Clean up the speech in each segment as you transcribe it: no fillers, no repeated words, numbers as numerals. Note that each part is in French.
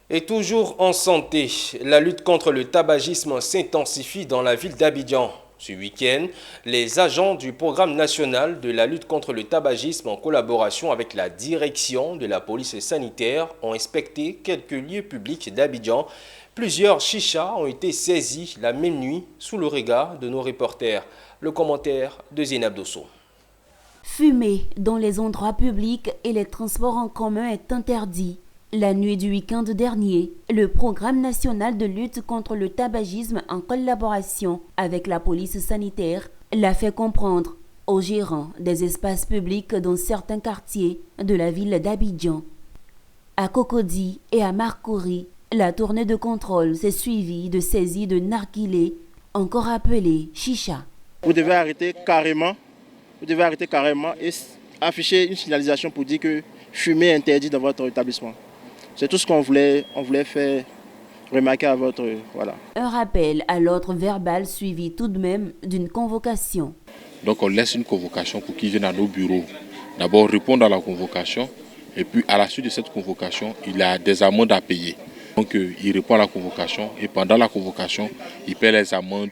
Et toujours en santé, la lutte contre le tabagisme s'intensifie dans la ville d'Abidjan. Ce week-end, les agents du programme national de la lutte contre le tabagisme en collaboration avec la direction de la police sanitaire ont inspecté quelques lieux publics d'Abidjan. Plusieurs chichas ont été saisis la même nuit sous le regard de nos reporters. Le commentaire de Zénab Dosso. Fumer dans les endroits publics et les transports en commun est interdit. La nuit du week-end dernier, le Programme national de lutte contre le tabagisme en collaboration avec la police sanitaire l'a fait comprendre aux gérants des espaces publics dans certains quartiers de la ville d'Abidjan. À Cocody et à Marcouri, la tournée de contrôle s'est suivie de saisies de narguilés, encore appelés chicha. Vous devez arrêter carrément et afficher une signalisation pour dire que fumer est interdit dans votre établissement. C'est tout ce qu'on voulait faire remarquer à votre... Voilà. Un rappel à l'ordre verbal suivi tout de même d'une convocation. Donc on laisse une convocation pour qu'ils viennent à nos bureaux. D'abord répondre à la convocation et puis à la suite de cette convocation, il a des amendes à payer. Donc il répond à la convocation et pendant la convocation, il paie les amendes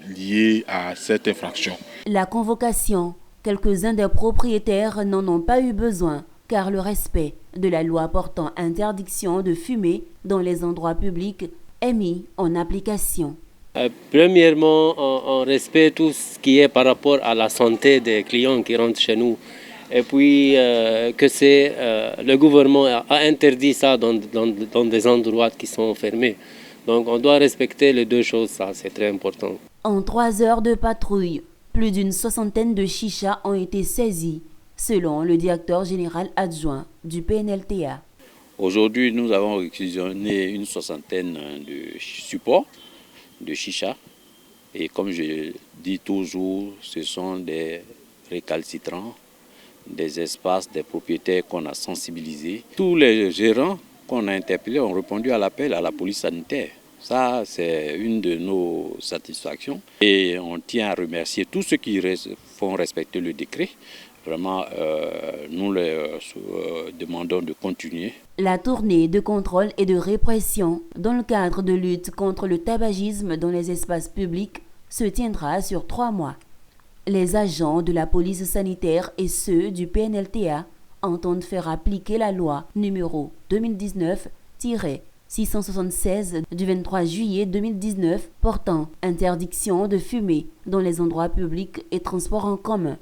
liées à cette infraction. La convocation, quelques-uns des propriétaires n'en ont pas eu besoin car le respect de la loi portant interdiction de fumer dans les endroits publics est mis en application. Premièrement, on respecte tout ce qui est par rapport à la santé des clients qui rentrent chez nous. Et puis le gouvernement a interdit ça dans des endroits qui sont fermés. Donc on doit respecter les deux choses, ça c'est très important. En 3 heures de patrouille, plus d'une soixantaine de chichas ont été saisis, selon le directeur général adjoint du PNLTA. Aujourd'hui, nous avons réquisitionné une soixantaine de supports de chicha. Et comme je dis toujours, ce sont des récalcitrants, des espaces, des propriétaires qu'on a sensibilisés. Tous les gérants qu'on a interpellés ont répondu à l'appel à la police sanitaire. Ça, c'est une de nos satisfactions. Et on tient à remercier tous ceux qui font respecter le décret. Vraiment, nous leur demandons de continuer. La tournée de contrôle et de répression dans le cadre de lutte contre le tabagisme dans les espaces publics se tiendra sur 3 mois. Les agents de la police sanitaire et ceux du PNLTA entendent faire appliquer la loi numéro 2019-676 du 23 juillet 2019 portant interdiction de fumer dans les endroits publics et transports en commun.